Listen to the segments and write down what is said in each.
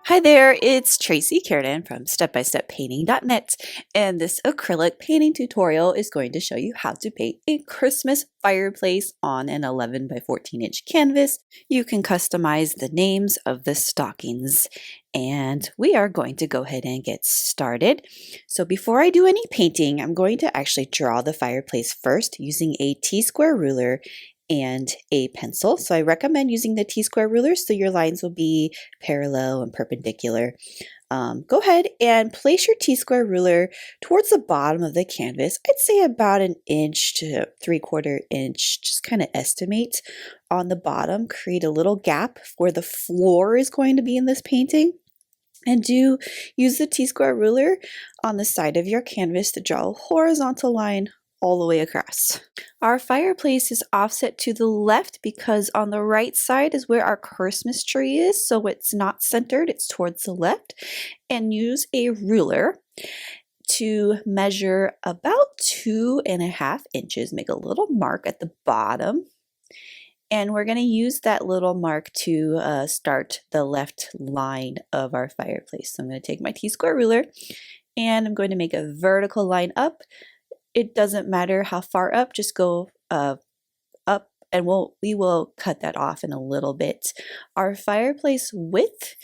Hi there, it's Tracy Kiernan from stepbysteppainting.net, and this acrylic painting tutorial is going to show you how to paint a Christmas fireplace on an 11 by 14 inch canvas. You can customize the names of the stockings, and we are going to go ahead and get started. So before I do any painting, I'm going to actually draw the fireplace first using a T-square ruler and a pencil. So I recommend using the T-square ruler so your lines will be parallel and perpendicular. Go ahead and place your T-square ruler towards the bottom of the canvas. I'd say about an inch to 3/4 inch. Just kind of estimate on the bottom. Create a little gap where the floor is going to be in this painting. And do use the T-square ruler on the side of your canvas to draw a horizontal line all the way across. Our fireplace is offset to the left because on the right side is where our Christmas tree is, so it's not centered, it's towards the left. And use a ruler to measure about 2.5 inches. Make a little mark at the bottom. And we're going to use that little mark to start the left line of our fireplace. So I'm going to take my T-square ruler and I'm going to make a vertical line up. It doesn't matter how far up, just go up, and we will cut that off in a little bit. Our fireplace width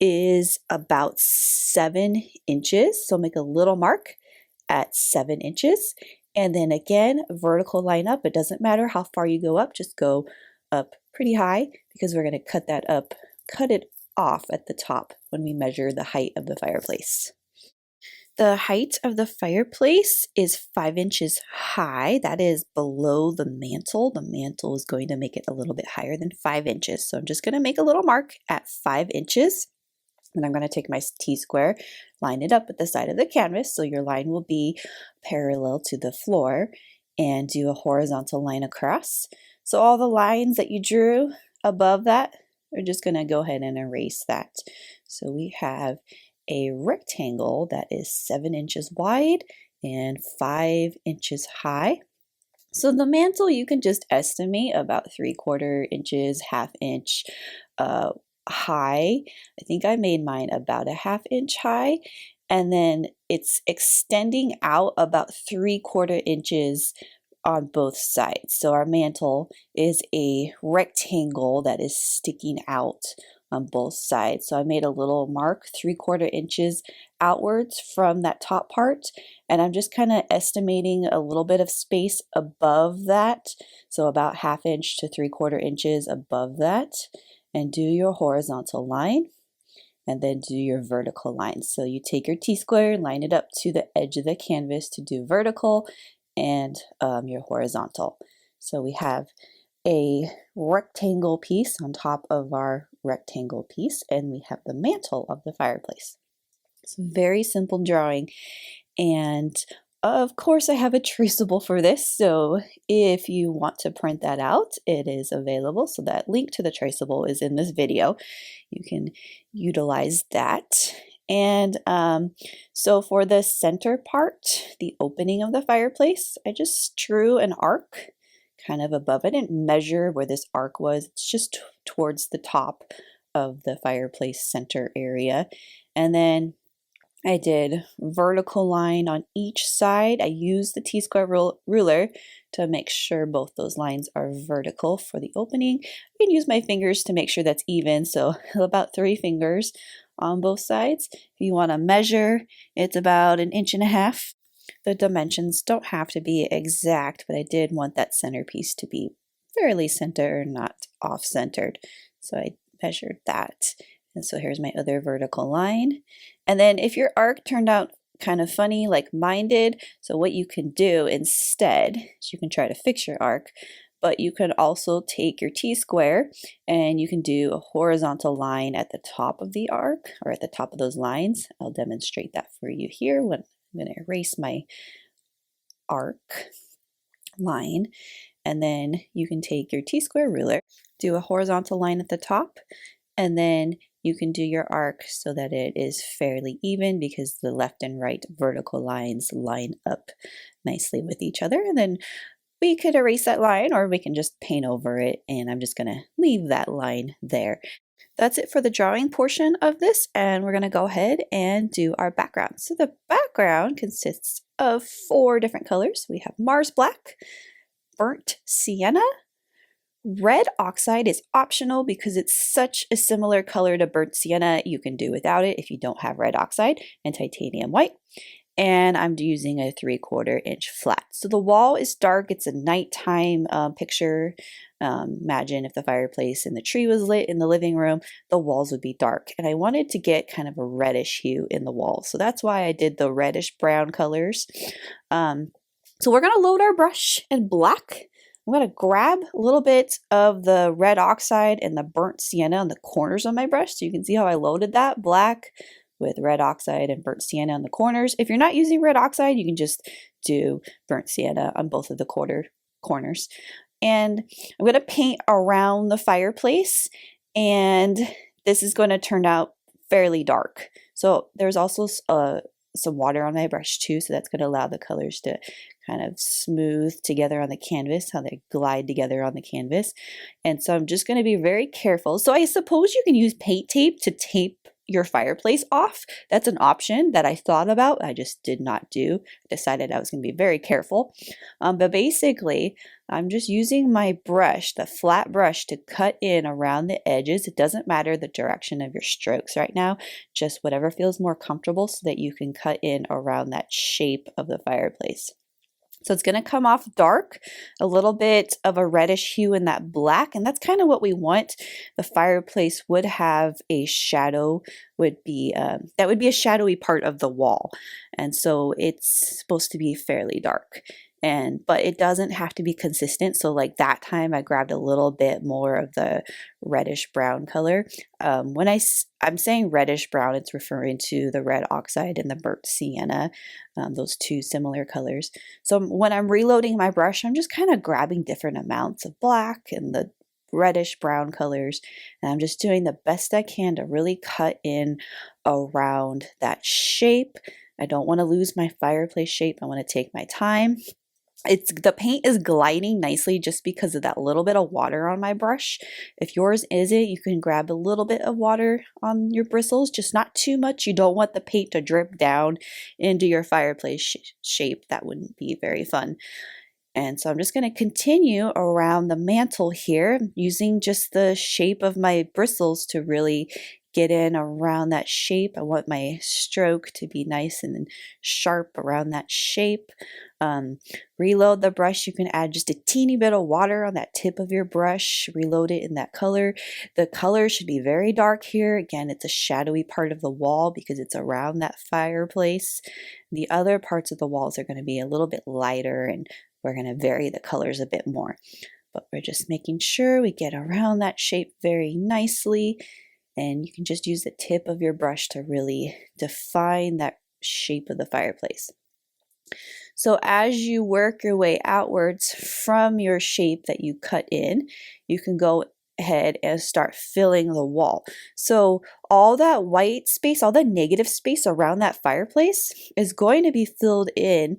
is about 7 inches, so make a little mark at 7 inches. And then again, vertical line up. It doesn't matter how far you go up, just go up pretty high because we're going to cut it off at the top when we measure the height of the fireplace. The height of the fireplace is 5 inches high. That is below the mantle. The mantle is going to make it a little bit higher than 5 inches. So I'm just going to make a little mark at 5 inches. And I'm going to take my T-square, line it up at the side of the canvas so your line will be parallel to the floor, and do a horizontal line across. So all the lines that you drew above that, we're just going to go ahead and erase that. So we have a rectangle that is 7 inches wide and 5 inches high. So the mantle, you can just estimate about 3/4 inches, 1/2 inch high. I think I made mine about a 1/2 inch high, and then it's extending out about 3/4 inches on both sides. So our mantle is a rectangle that is sticking out on both sides. So I made a little mark 3/4 inches outwards from that top part, and I'm just kind of estimating a little bit of space above that, so about 1/2 inch to 3/4 inches above that, and do your horizontal line and then do your vertical line. So you take your T-square, line it up to the edge of the canvas to do vertical and your horizontal. So we have a rectangle piece on top of our rectangle piece, and we have the mantle of the fireplace. It's a very simple drawing, and of course I have a traceable for this, so if you want to print that out, it is available. So that link to the traceable is in this video. You can utilize that. And so for the center part, the opening of the fireplace, I just drew an arc kind of above it. I didn't measure where this arc was. It's just towards the top of the fireplace center area. And then I did vertical line on each side. I used the T-square ruler to make sure both those lines are vertical for the opening. I can use my fingers to make sure that's even, so about 3 fingers on both sides. If you want to measure, it's about 1.5 inches. The dimensions don't have to be exact, but I did want that centerpiece to be fairly centered, not off-centered. So I measured that. And so here's my other vertical line. And then if your arc turned out kind of funny like mine did, so what you can do instead is you can try to fix your arc, but you can also take your T-square and you can do a horizontal line at the top of the arc, or at the top of those lines. I'll demonstrate that for you here when I'm going to erase my arc line. And then you can take your T-square ruler, do a horizontal line at the top, and then you can do your arc so that it is fairly even because the left and right vertical lines line up nicely with each other. And then we could erase that line, or we can just paint over it, and I'm just going to leave that line there. That's it for the drawing portion of this, and we're going to go ahead and do our background. So the background consists of 4 different colors. We have Mars Black, Burnt Sienna, Red Oxide is optional because it's such a similar color to Burnt Sienna. You can do without it if you don't have Red Oxide, and Titanium White. And I'm using a 3/4 inch flat. So the wall is dark. It's a nighttime picture. Imagine if the fireplace and the tree was lit in the living room, the walls would be dark. And I wanted to get kind of a reddish hue in the wall. So that's why I did the reddish brown colors. So we're going to load our brush in black. I'm going to grab a little bit of the Red Oxide and the Burnt Sienna on the corners of my brush. So you can see how I loaded that black with Red Oxide and Burnt Sienna on the corners. If you're not using Red Oxide, you can just do Burnt Sienna on both of the corners. And I'm going to paint around the fireplace, and this is going to turn out fairly dark. So there's also some water on my brush too, so that's going to allow the colors to kind of smooth together on the canvas, how they glide together on the canvas. And so I'm just going to be very careful. So I suppose you can use paint tape to tape your fireplace off. That's an option that I thought about. I just did not do. I decided I was going to be very careful. But basically, I'm just using my brush, the flat brush, to cut in around the edges. It doesn't matter the direction of your strokes right now, just whatever feels more comfortable so that you can cut in around that shape of the fireplace. So it's going to come off dark, a little bit of a reddish hue in that black, and that's kind of what we want. The fireplace would have a shadow, that would be a shadowy part of the wall, and so it's supposed to be fairly dark. But it doesn't have to be consistent. So like that time I grabbed a little bit more of the reddish brown color. When I'm saying reddish brown, it's referring to the Red Oxide and the Burnt Sienna, those 2 similar colors. So when I'm reloading my brush, I'm just kind of grabbing different amounts of black and the reddish brown colors, and I'm just doing the best I can to really cut in around that shape. I don't want to lose my fireplace shape. I want to take my time. The paint is gliding nicely just because of that little bit of water on my brush. If yours isn't, you can grab a little bit of water on your bristles, just not too much. You don't want the paint to drip down into your fireplace shape. That wouldn't be very fun. And so I'm just going to continue around the mantle here, using just the shape of my bristles to really get in around that shape. I want my stroke to be nice and sharp around that shape. Reload the brush. You can add just a teeny bit of water on that tip of your brush. Reload it in that color. The color should be very dark here. Again, it's a shadowy part of the wall because it's around that fireplace. The other parts of the walls are going to be a little bit lighter, and we're going to vary the colors a bit more. But we're just making sure we get around that shape very nicely. And you can just use the tip of your brush to really define that shape of the fireplace. So as you work your way outwards from your shape that you cut in, you can go ahead and start filling the wall. So all that white space, all the negative space around that fireplace is going to be filled in,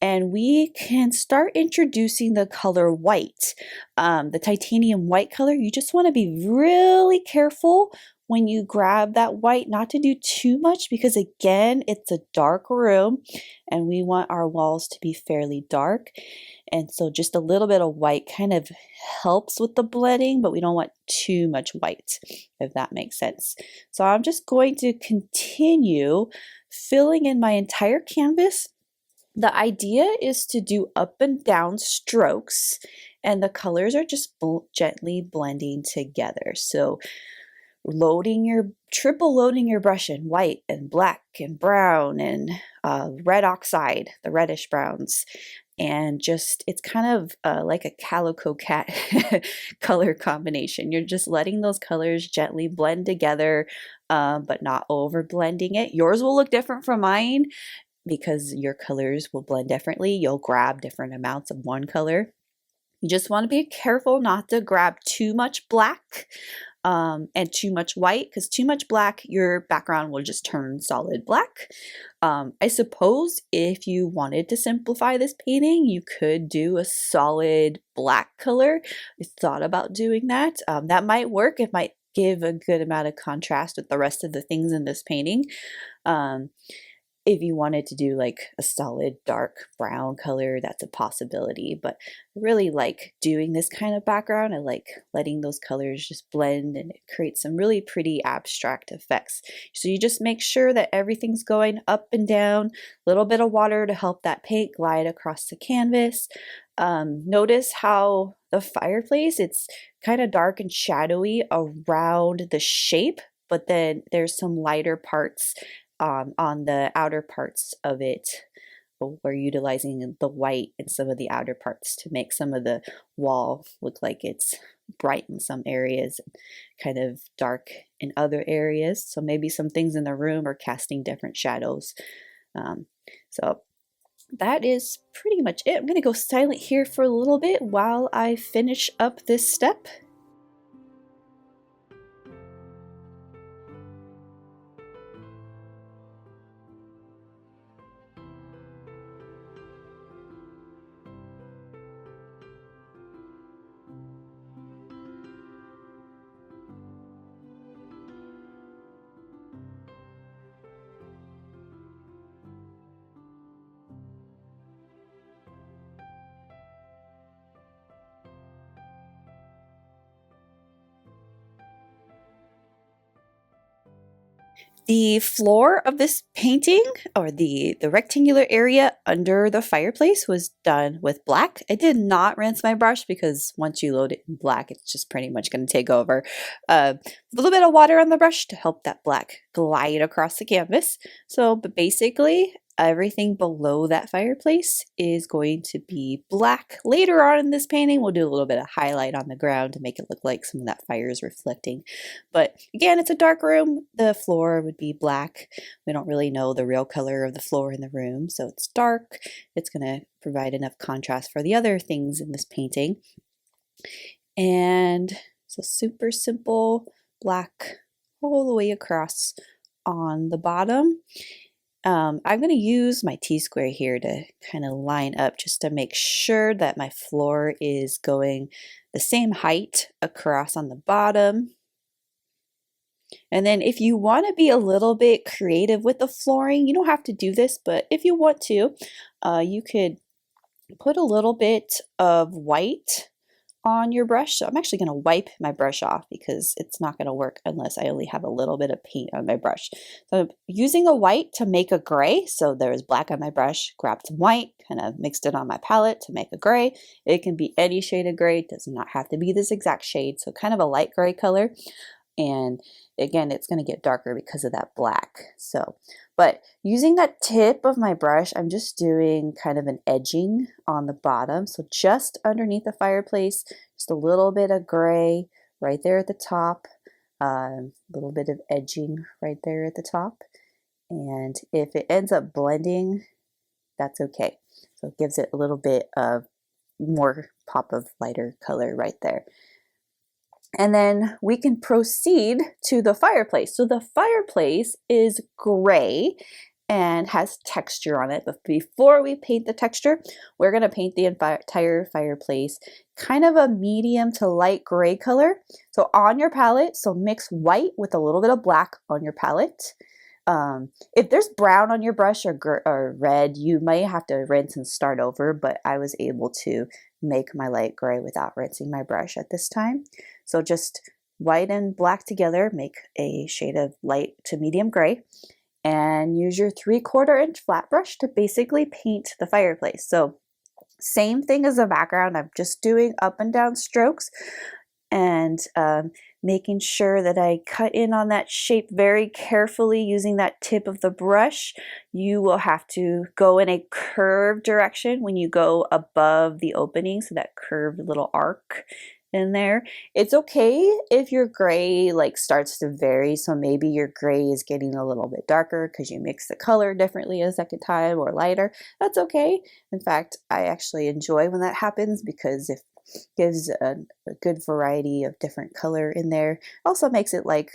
and we can start introducing the color white. The titanium white color, you just want to be really careful when you grab that white not to do too much, because again, it's a dark room and we want our walls to be fairly dark. And so just a little bit of white kind of helps with the blending, but we don't want too much white, if that makes sense. So I'm just going to continue filling in my entire canvas. The idea is to do up and down strokes, and the colors are just gently blending together. So triple loading your brush in white and black and brown and red oxide, the reddish browns, and just it's kind of like a calico cat color combination. You're just letting those colors gently blend together, but not over blending it. Yours will look different from mine because your colors will blend differently. You'll grab different amounts of one color. You just want to be careful not to grab too much black and too much white, because too much black, your background will just turn solid black. I suppose if you wanted to simplify this painting, you could do a solid black color. I thought about doing that. That might work. It might give a good amount of contrast with the rest of the things in this painting. If you wanted to do like a solid dark brown color, that's a possibility, but I really like doing this kind of background. I like letting those colors just blend, and it creates some really pretty abstract effects. So you just make sure that everything's going up and down, a little bit of water to help that paint glide across the canvas. Notice how the fireplace, it's kind of dark and shadowy around the shape, but then there's some lighter parts on the outer parts of it. We're utilizing the white in some of the outer parts to make some of the wall look like it's bright in some areas, kind of dark in other areas. So maybe some things in the room are casting different shadows. So that is pretty much it. I'm going to go silent here for a little bit while I finish up this step. The floor of this painting, or the rectangular area under the fireplace, was done with black. I did not rinse my brush because once you load it in black, it's just pretty much going to take over. A little bit of water on the brush to help that black glide across the canvas. So, but basically, everything below that fireplace is going to be black. Later on in this painting, we'll do a little bit of highlight on the ground to make it look like some of that fire is reflecting. But again, it's a dark room. The floor would be black. We don't really know the real color of the floor in the room, so it's dark. It's going to provide enough contrast for the other things in this painting. And it's a super simple black all the way across on the bottom. I'm going to use my T-square here to kind of line up just to make sure that my floor is going the same height across on the bottom. And then if you want to be a little bit creative with the flooring, you don't have to do this, but if you want to, you could put a little bit of white on your brush. So I'm actually going to wipe my brush off because it's not going to work unless I only have a little bit of paint on my brush. So I'm using a white to make a gray. So there's black on my brush, grabbed some white, kind of mixed it on my palette to make a gray. It can be any shade of gray. It does not have to be this exact shade. So kind of a light gray color. And again, it's going to get darker because of that black. So, but using that tip of my brush, I'm just doing kind of an edging on the bottom. So just underneath the fireplace, just a little bit of gray right there at the top, a little bit of edging right there at the top. And if it ends up blending, that's okay. So it gives it a little bit of more pop of lighter color right there. And then we can proceed to the fireplace. So the fireplace is gray and has texture on it. But before we paint the texture, we're going to paint the entire fireplace kind of a medium to light gray color. So on your palette, so mix white with a little bit of black on your palette. If there's brown on your brush or red, you may have to rinse and start over, but I was able to make my light gray without rinsing my brush at this time. So just white and black together make a shade of light to medium gray, and use your 3/4 inch flat brush to basically paint the fireplace. So same thing as the background, I'm just doing up and down strokes and making sure that I cut in on that shape very carefully using that tip of the brush. You will have to go in a curved direction when you go above the opening, so that curved little arc in there. It's okay if your gray like starts to vary, so maybe your gray is getting a little bit darker because you mix the color differently a second time or lighter. That's okay. In fact, I actually enjoy when that happens because it gives a good variety of different color in there. Also makes it like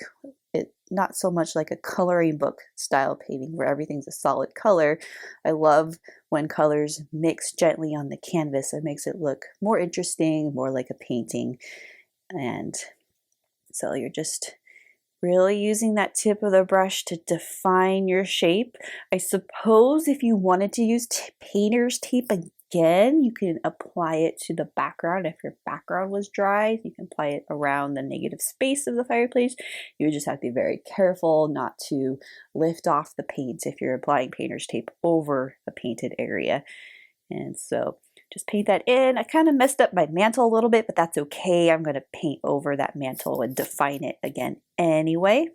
it not so much like a coloring book style painting where everything's a solid color. I love when colors mix gently on the canvas. It makes it look more interesting, more like a painting. And So you're just really using that tip of the brush to define your shape. I suppose if you wanted to use painter's tape again, you can apply it to the background. If your background was dry, you can apply it around the negative space of the fireplace. You just have to be very careful not to lift off the paint if you're applying painter's tape over the painted area. And so just paint that in. I kind of messed up my mantle a little bit, but that's okay. I'm going to paint over that mantle and define it again anyway.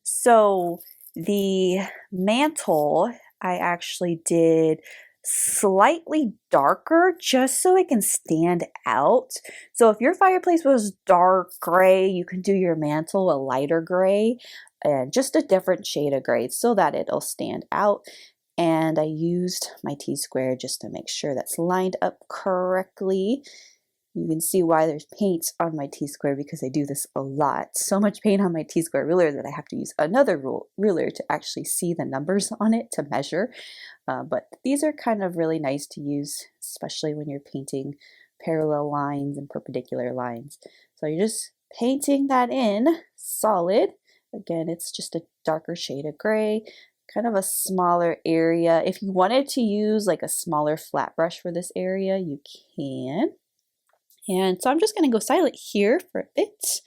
So the mantle, I actually did slightly darker just so it can stand out. So if your fireplace was dark gray, you can do your mantle a lighter gray and just a different shade of gray so that it'll stand out. And I used my T-square just to make sure that's lined up correctly. You can see why there's paint on my T-square because I do this a lot. So much paint on my T-square ruler that I have to use another ruler to actually see the numbers on it to measure. But these are kind of really nice to use, especially when you're painting parallel lines and perpendicular lines. So you're just painting that in solid. Again, it's just a darker shade of gray. Kind of a smaller area. If you wanted to use like a smaller flat brush for this area, you can. And so I'm just going to go silent here for a bit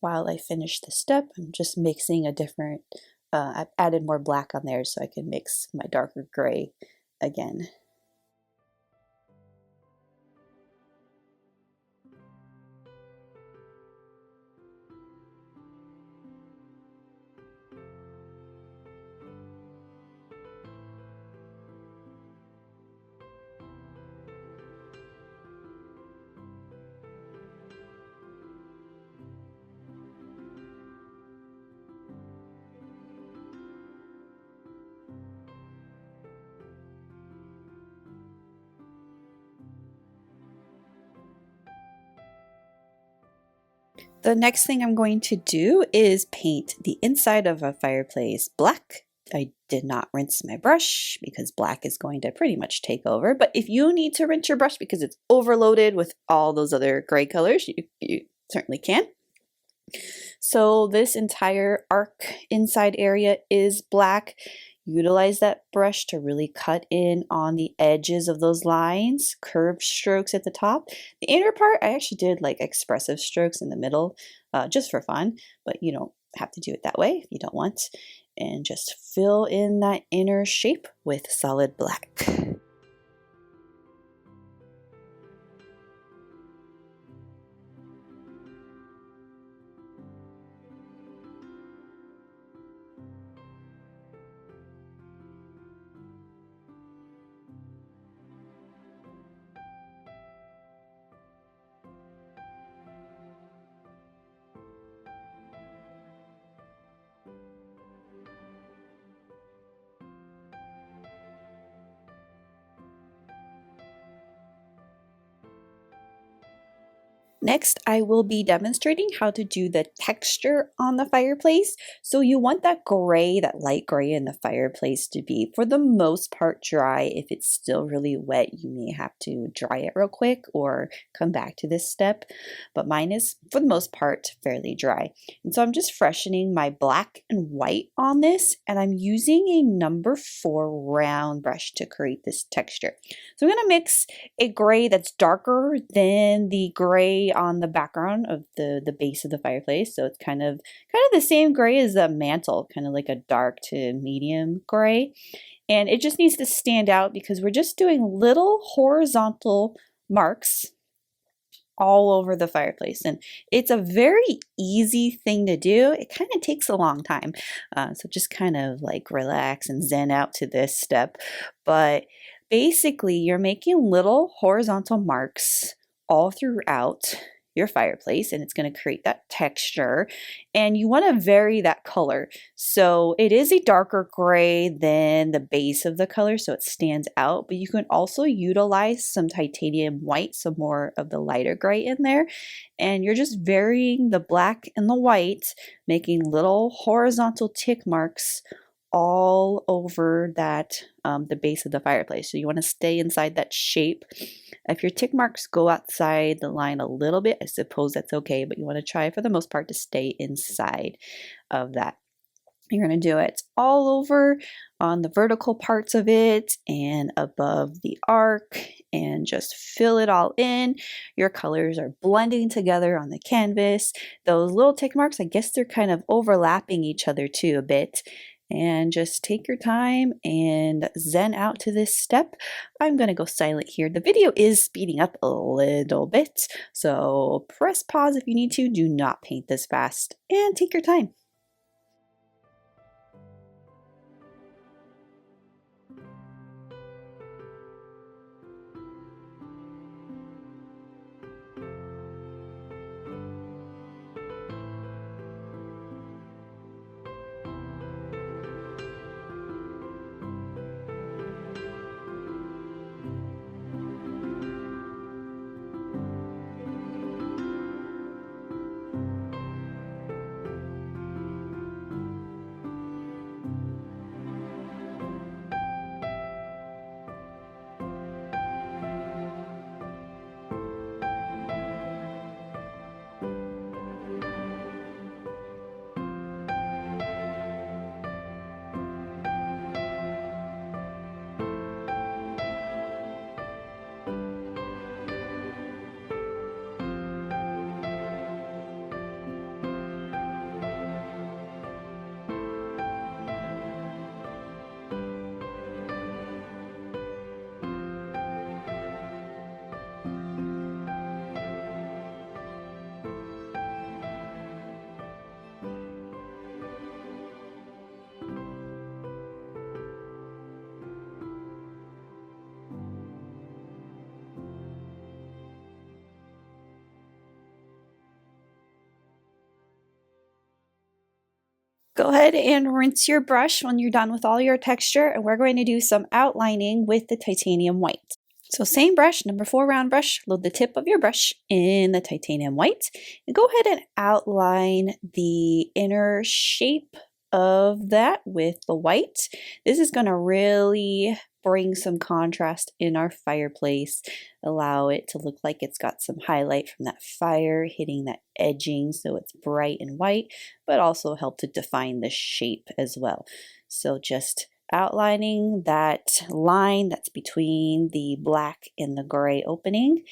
while I finish the step. I'm just mixing a different, I've added more black on there so I can mix my darker gray again. The next thing I'm going to do is paint the inside of a fireplace black. I did not rinse my brush because black is going to pretty much take over. But if you need to rinse your brush because it's overloaded with all those other gray colors, you certainly can. So this entire arc inside area is black. Utilize that brush to really cut in on the edges of those lines, curved strokes at the top. The inner part, I actually did like expressive strokes in the middle just for fun, but you don't have to do it that way if you don't want. And just fill in that inner shape with solid black. Next, I will be demonstrating how to do the texture on the fireplace. So you want that gray, that light gray in the fireplace to be, for the most part, dry. If it's still really wet, you may have to dry it real quick or come back to this step. But mine is, for the most part, fairly dry. And so I'm just freshening my black and white on this, and I'm using a number 4 round brush to create this texture. So I'm going to mix a gray that's darker than the gray on the background of the base of the fireplace. So it's kind of the same gray as the mantle, kind of like a dark to medium gray. And it just needs to stand out because we're just doing little horizontal marks all over the fireplace. And it's a very easy thing to do. It kind of takes a long time. So just kind of like relax and zen out to this step. But basically, you're making little horizontal marks all throughout your fireplace, and it's going to create that texture, and you want to vary that color. So it is a darker gray than the base of the color, so it stands out, but you can also utilize some titanium white, so more of the lighter gray in there, and you're just varying the black and the white, making little horizontal tick marks all over that the base of the fireplace. So you want to stay inside that shape. If your tick marks go outside the line a little bit, I suppose that's okay, but you want to try for the most part to stay inside of that. You're going to do it all over on the vertical parts of it and above the arc, and just fill it all in. Your colors are blending together on the canvas. Those little tick marks, I guess they're kind of overlapping each other too a bit. And just take your time and zen out to this step. I'm going to go silent here. The video is speeding up a little bit, so press pause if you need to. Do not paint this fast and take your time. Go ahead and rinse your brush when you're done with all your texture, and we're going to do some outlining with the titanium white. So same brush, number 4 round brush, load the tip of your brush in the titanium white, and go ahead and outline the inner shape of that with the white. This is going to really bring some contrast in our fireplace, allow it to look like it's got some highlight from that fire hitting that edging so it's bright and white, but also help to define the shape as well. So just outlining that line that's between the black and the gray opening,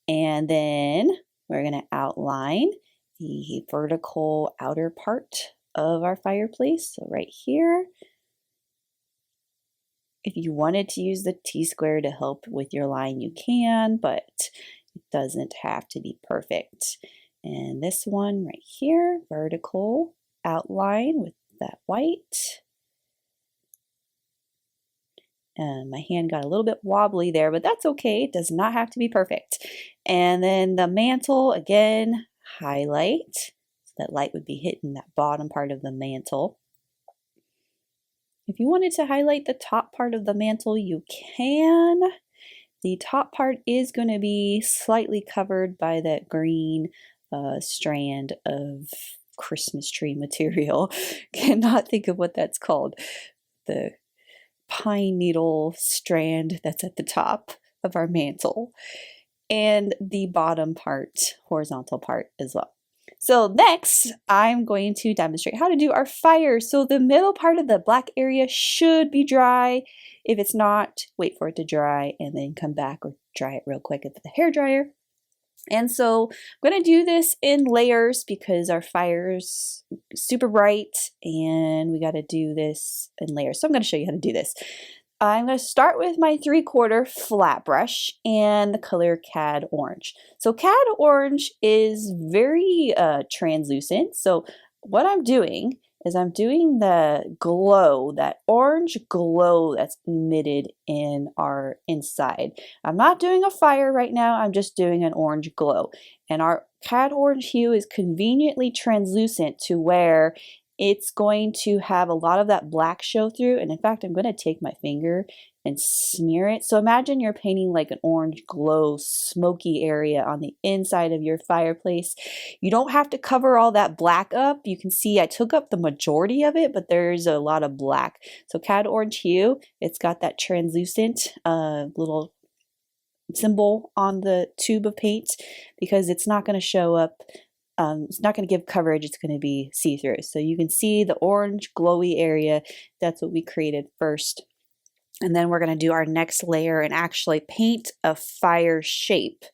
and then we're going to outline the vertical outer part of our fireplace. So right here, if you wanted to use the T-square to help with your line, you can, but it doesn't have to be perfect. And this one right here, vertical outline with that white. And my hand got a little bit wobbly there, but that's okay. It does not have to be perfect. And then the mantle, again, highlight. So that light would be hitting that bottom part of the mantle. If you wanted to highlight the top part of the mantle, you can. The top part is going to be slightly covered by that green strand of Christmas tree material. Cannot think of what that's called. The pine needle strand that's at the top of our mantle. And the bottom part, horizontal part as well. So next, I'm going to demonstrate how to do our fire. So the middle part of the black area should be dry. If it's not, wait for it to dry and then come back or dry it real quick with the hairdryer. And so I'm going to do this in layers because our fire's super bright and we got to do this in layers. So I'm going to show you how to do this. I'm going to start with my 3/4 flat brush and the color Cad Orange. So Cad Orange is very translucent. So what I'm doing is I'm doing the glow, that orange glow that's emitted in our inside. I'm not doing a fire right now. I'm just doing an orange glow. And our Cad Orange hue is conveniently translucent to where it's going to have a lot of that black show through. And in fact, I'm going to take my finger and smear it. So imagine you're painting like an orange glow smoky area on the inside of your fireplace. You don't have to cover all that black up. You can see I took up the majority of it, but there's a lot of black. So Cad Orange Hue, it's got that translucent little symbol on the tube of paint because it's not going to show up. It's not going to give coverage. It's going to be see-through. So you can see the orange glowy area. That's what we created first. And then we're going to do our next layer and actually paint a fire shape.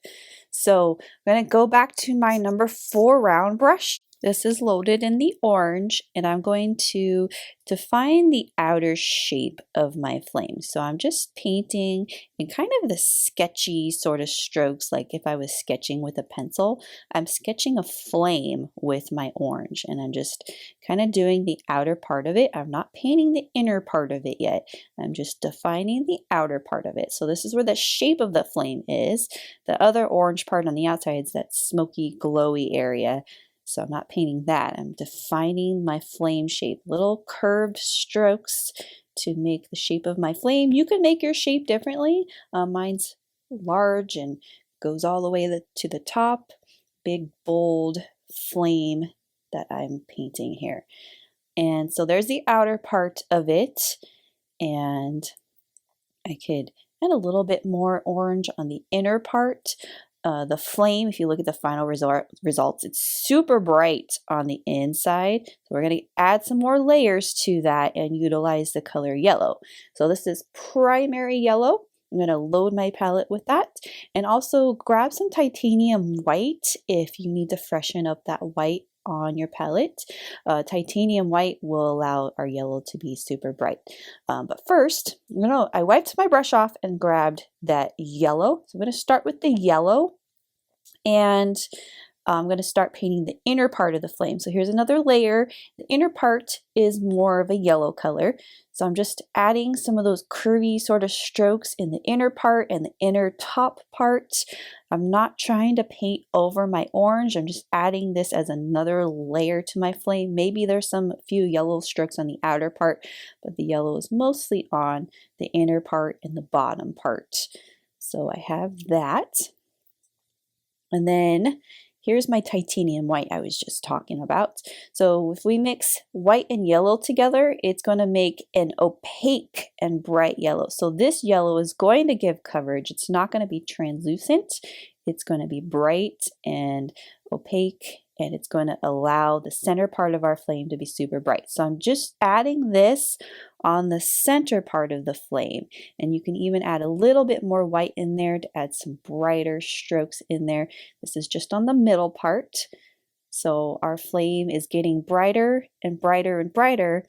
So I'm going to go back to my number 4 round brush. This is loaded in the orange, and I'm going to define the outer shape of my flame. So I'm just painting in kind of the sketchy sort of strokes, like if I was sketching with a pencil. I'm sketching a flame with my orange, and I'm just kind of doing the outer part of it. I'm not painting the inner part of it yet. I'm just defining the outer part of it. So this is where the shape of the flame is. The other orange part on the outside is that smoky, glowy area. So I'm not painting that. I'm defining my flame shape. Little curved strokes to make the shape of my flame. You can make your shape differently. Mine's large and goes all the way to the top. Big, bold flame that I'm painting here. And so there's the outer part of it. And I could add a little bit more orange on the inner part. The flame, if you look at the final results, it's super bright on the inside. So we're going to add some more layers to that and utilize the color yellow. So this is primary yellow. I'm going to load my palette with that, and also grab some titanium white if you need to freshen up that white on your palette. Titanium white will allow our yellow to be super bright. But first, I wiped my brush off and grabbed that yellow. So I'm going to start with the yellow, and I'm going to start painting the inner part of the flame. So here's another layer. The inner part is more of a yellow color. So I'm just adding some of those curvy sort of strokes in the inner part and the inner top part. I'm not trying to paint over my orange. I'm just adding this as another layer to my flame. Maybe there's some few yellow strokes on the outer part, but the yellow is mostly on the inner part and the bottom part. So I have that. And then here's my titanium white I was just talking about. So if we mix white and yellow together, it's going to make an opaque and bright yellow. So this yellow is going to give coverage. It's not going to be translucent. It's going to be bright and opaque, and it's going to allow the center part of our flame to be super bright. So I'm just adding this on the center part of the flame, and you can even add a little bit more white in there to add some brighter strokes in there. This is just on the middle part. So our flame is getting brighter and brighter and brighter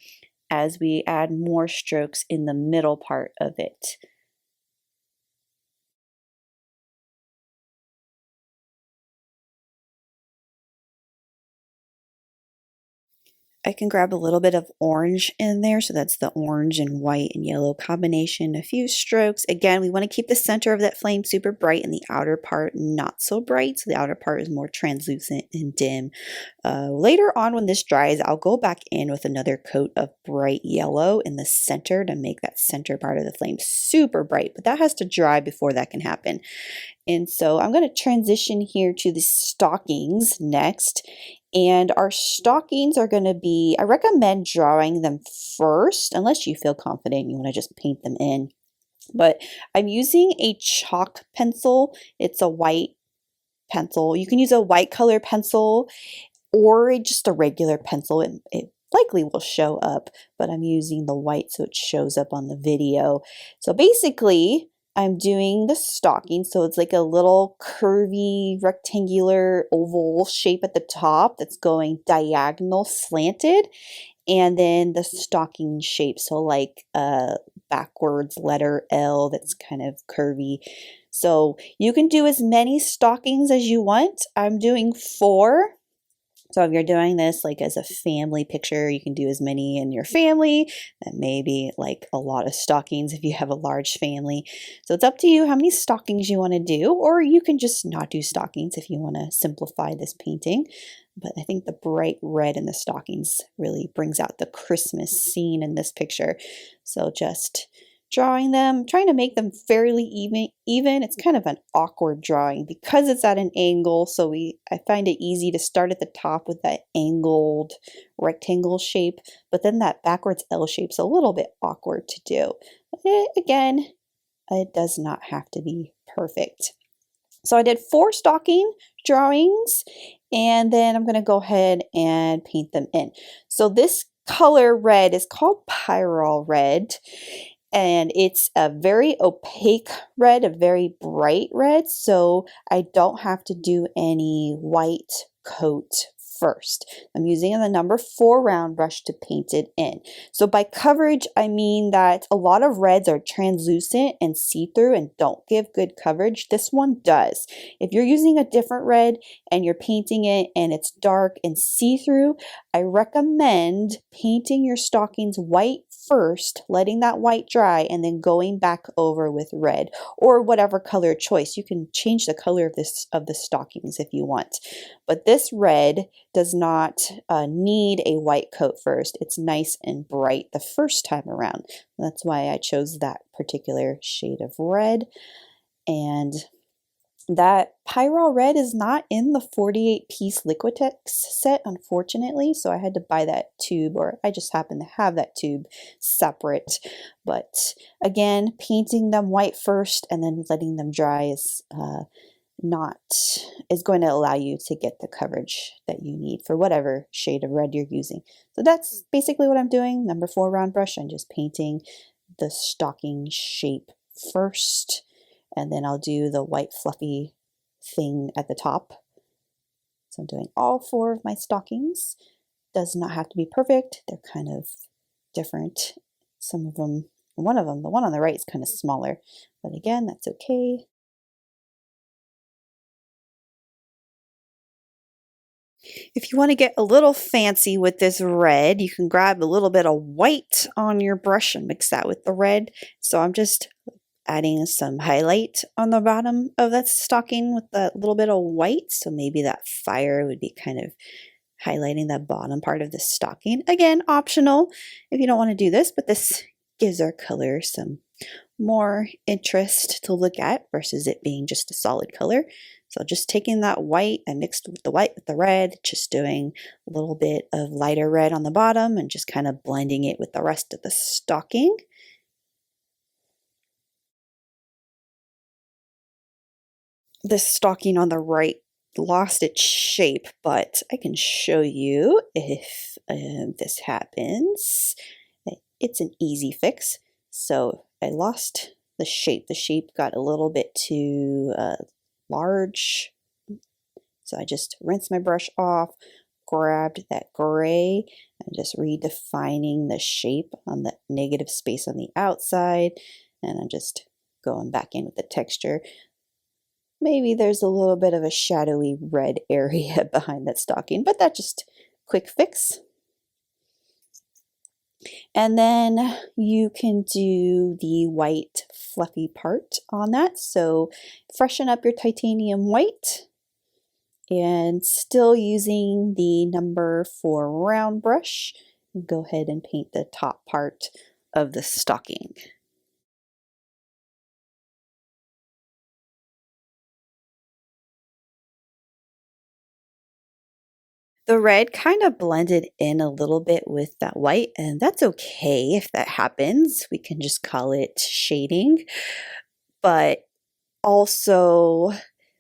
as we add more strokes in the middle part of it. I can grab a little bit of orange in there, so that's the orange and white and yellow combination, a few strokes. Again, we want to keep the center of that flame super bright and the outer part not so bright, so the outer part is more translucent and dim. Later on when this dries, I'll go back in with another coat of bright yellow in the center to make that center part of the flame super bright, but that has to dry before that can happen. And so I'm going to transition here to the stockings next. And our stockings are going to be, I recommend drawing them first, unless you feel confident you want to just paint them in. But I'm using a chalk pencil. It's a white pencil. You can use a white color pencil or just a regular pencil. It likely will show up, but I'm using the white so it shows up on the video. So basically, I'm doing the stocking, so it's like a little curvy rectangular oval shape at the top that's going diagonal slanted, and then the stocking shape, so like a backwards letter L that's kind of curvy. So you can do as many stockings as you want. I'm doing 4. So if you're doing this like as a family picture, you can do as many in your family, and maybe like a lot of stockings if you have a large family. So it's up to you how many stockings you want to do, or you can just not do stockings if you want to simplify this painting. But I think the bright red in the stockings really brings out the Christmas scene in this picture. So just drawing them, trying to make them fairly even. It's kind of an awkward drawing because it's at an angle, so I find it easy to start at the top with that angled rectangle shape, but then that backwards L shape's a little bit awkward to do. Again, it does not have to be perfect. So I did 4 stocking drawings, and then I'm going to go ahead and paint them in. So this color red is called Pyrrole Red, and it's a very opaque red, a very bright red, so I don't have to do any white coat first. I'm using the number 4 round brush to paint it in. So by coverage, I mean that a lot of reds are translucent and see-through and don't give good coverage. This one does. If you're using a different red and you're painting it and it's dark and see-through, I recommend painting your stockings white first, letting that white dry, and then going back over with red or whatever color choice. You can change the color of the stockings if you want. But this red does not need a white coat first. It's nice and bright the first time around. That's why I chose that particular shade of red. And that Pyrrole Red is not in the 48-piece Liquitex set, unfortunately, so I had to buy that tube, or I just happen to have that tube separate. But again, painting them white first and then letting them dry is going to allow you to get the coverage that you need for whatever shade of red you're using. So that's basically what I'm doing. Number 4 round brush, I'm just painting the stocking shape first, and then I'll do the white fluffy thing at the top. So I'm doing all 4 of my stockings. Does not have to be perfect. They're kind of different. Some of them, the one on the right is kind of smaller, but again, that's okay. If you want to get a little fancy with this red, you can grab a little bit of white on your brush and mix that with the red. So I'm just adding some highlight on the bottom of that stocking with that little bit of white. So maybe that fire would be kind of highlighting the bottom part of the stocking. Again, optional if you don't want to do this, but this gives our color some more interest to look at versus it being just a solid color. So just taking that white, I mixed with the white with the red, just doing a little bit of lighter red on the bottom and just kind of blending it with the rest of the stocking. This stocking on the right lost its shape, but I can show you if this happens. It's an easy fix. So I lost the shape. The shape got a little bit too large. So I just rinsed my brush off, grabbed that gray, and just redefining the shape on the negative space on the outside. And I'm just going back in with the texture. Maybe there's a little bit of a shadowy red area behind that stocking, but that's just quick fix. And then you can do the white fluffy part on that. So freshen up your titanium white and still using the number 4 round brush, go ahead and paint the top part of the stocking. The red kind of blended in a little bit with that white, and that's okay if that happens. We can just call it shading. But also,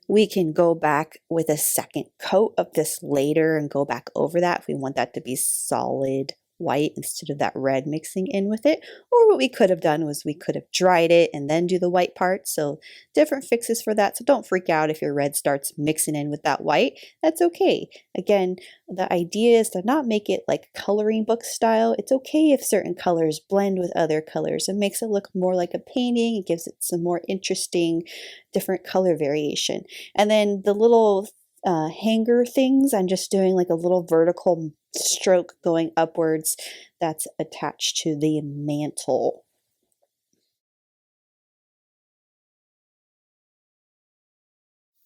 we can go back with a second coat of this later and go back over that if we want that to be solid white instead of that red mixing in with it. Or what we could have done was we could have dried it and then do the white part. So different fixes for that. So don't freak out if your red starts mixing in with that white. That's okay. Again, the idea is to not make it like coloring book style. It's okay if certain colors blend with other colors. It makes it look more like a painting. It gives it some more interesting different color variation. And then the little hanger things, I'm just doing like a little vertical stroke going upwards that's attached to the mantle.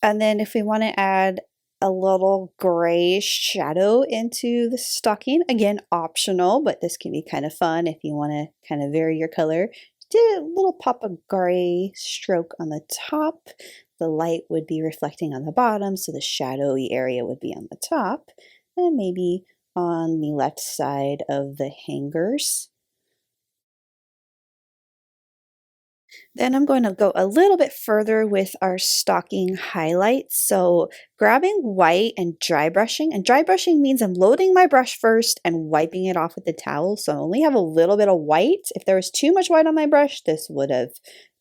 And then if we want to add a little gray shadow into the stocking, again optional, but this can be kind of fun if you want to kind of vary your color. did a little pop of gray stroke on the top. The light would be reflecting on the bottom, so the shadowy area would be on the top, and maybe on the left side of the hangers. Then I'm going to go a little bit further with our stocking highlights. So grabbing white and dry brushing means I'm loading my brush first and wiping it off with the towel. So I only have a little bit of white. If there was too much white on my brush, this would have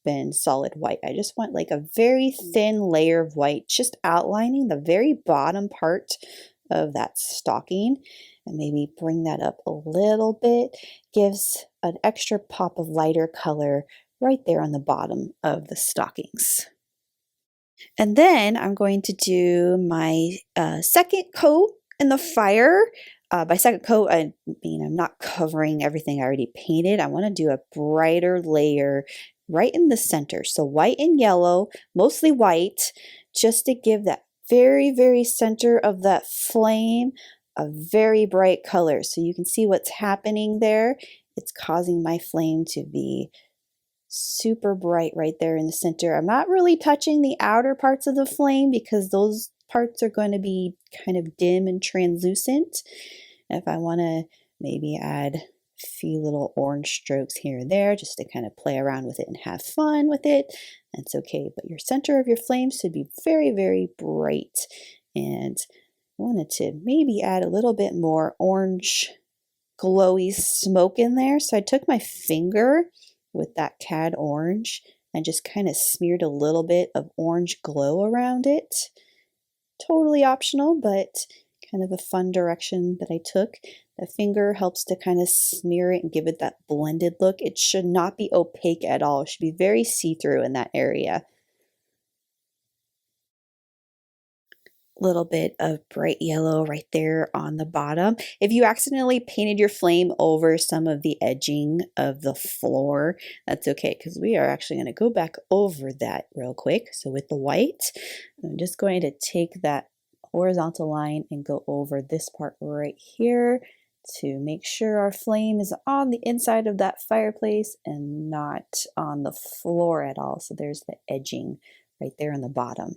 been solid white. I just want like a very thin layer of white, just outlining the very bottom part of that stocking, and maybe bring that up a little bit. Gives an extra pop of lighter color right there on the bottom of the stockings. And then I'm going to do my second coat in the fire. By second coat, I mean I'm not covering everything I already painted. I want to do a brighter layer right in the center. So white and yellow, mostly white, just to give that very, very center of that flame a very bright color. So you can see what's happening there. It's causing my flame to be super bright right there in the center. I'm not really touching the outer parts of the flame because those parts are going to be kind of dim and translucent. If I want to maybe add a few little orange strokes here and there just to kind of play around with it and have fun with it, that's okay. But your center of your flame should be very, very bright. And I wanted to maybe add a little bit more orange glowy smoke in there. So I took my finger with that cad orange and just kind of smeared a little bit of orange glow around it. Totally optional, but kind of a fun direction that I took. The finger helps to kind of smear it and give it that blended look. It should not be opaque at all. It should be very see-through in that area. Little bit of bright yellow right there on the bottom. If you accidentally painted your flame over some of the edging of the floor, that's okay, because we are actually going to go back over that real quick. So with the white, I'm just going to take that horizontal line and go over this part right here to make sure our flame is on the inside of that fireplace and not on the floor at all. So there's the edging right there on the bottom.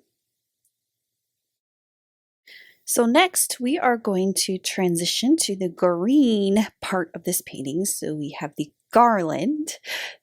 So next we are going to transition to the green part of this painting. So we have the garland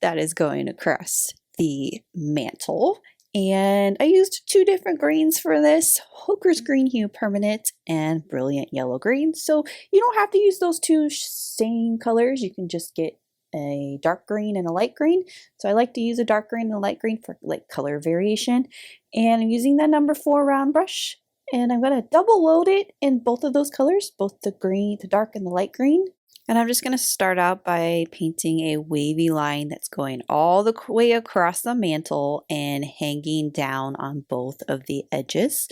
that is going across the mantle. And I used two different greens for this, Hooker's Green Hue Permanent and Brilliant Yellow Green. So you don't have to use those two same colors. You can just get a dark green and a light green. So I like to use a dark green and a light green for like color variation. And I'm using that number 4 round brush. And I'm going to double load it in both of those colors, both the green, the dark and the light green. And I'm just going to start out by painting a wavy line that's going all the way across the mantle and hanging down on both of the edges.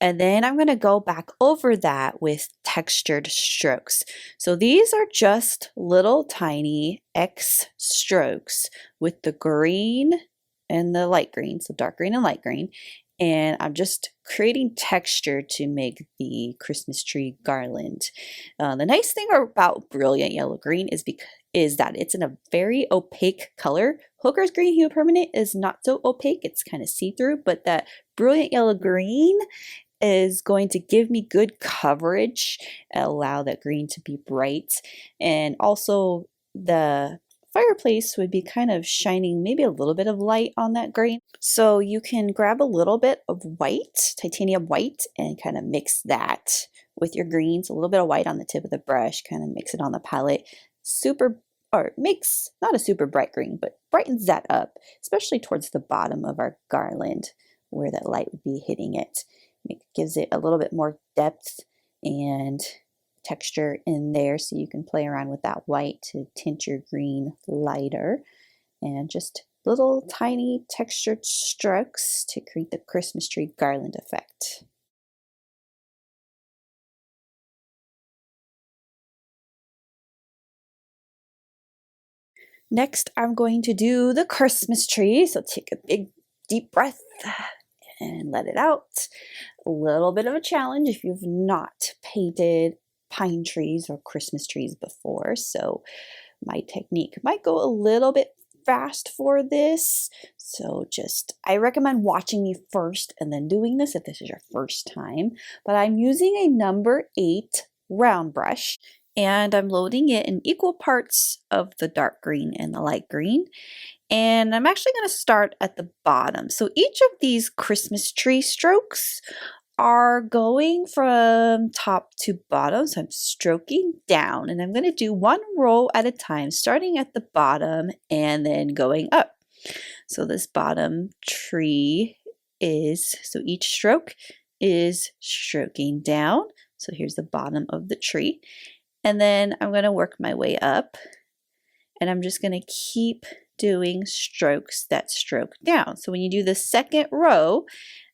And then I'm going to go back over that with textured strokes. So these are just little tiny X strokes with the green and the light green, so dark green and light green. And I'm just creating texture to make the Christmas tree garland. The nice thing about Brilliant Yellow Green is that it's in a very opaque color. Hooker's Green Hue Permanent is not so opaque, it's kind of see-through, but that Brilliant Yellow Green is going to give me good coverage, allow that green to be bright, and also the fireplace would be kind of shining maybe a little bit of light on that green. So you can grab a little bit of white, titanium white, and kind of mix that with your greens, a little bit of white on the tip of the brush, kind of mix it on the palette. Makes not a super bright green, but brightens that up, especially towards the bottom of our garland where that light would be hitting it. It gives it a little bit more depth and texture in there, so you can play around with that white to tint your green lighter, and just little tiny textured strokes to create the Christmas tree garland effect. Next, I'm going to do the Christmas tree, so take a big deep breath and let it out. A little bit of a challenge if you've not painted pine trees or Christmas trees before, so my technique might go a little bit fast for this. So I recommend watching me first and then doing this if this is your first time. But I'm using a number 8 round brush and I'm loading it in equal parts of the dark green and the light green. And I'm actually going to start at the bottom. So each of these Christmas tree strokes are going from top to bottom. So I'm stroking down and I'm going to do one row at a time, starting at the bottom and then going up. So this bottom tree so each stroke is stroking down. So here's the bottom of the tree. And then I'm going to work my way up and I'm just going to keep doing strokes that stroke down. So when you do the second row,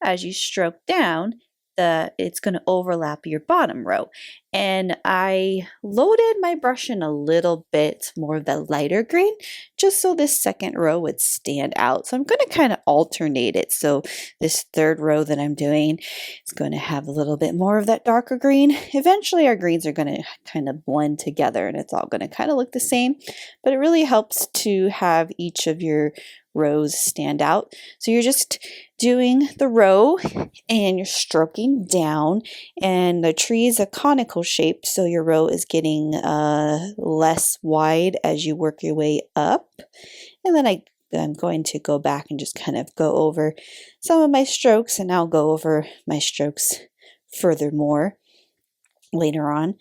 as you stroke down, it's going to overlap your bottom row. And I loaded my brush in a little bit more of the lighter green just so this second row would stand out. So I'm going to kind of alternate it. So this third row that I'm doing is going to have a little bit more of that darker green. Eventually our greens are going to kind of blend together and it's all going to kind of look the same, but it really helps to have each of your rows stand out. So you're just doing the row and you're stroking down, and the tree is a conical shape, so your row is getting less wide as you work your way up. And then I'm going to go back and just kind of go over some of my strokes, and I'll go over my strokes furthermore later on.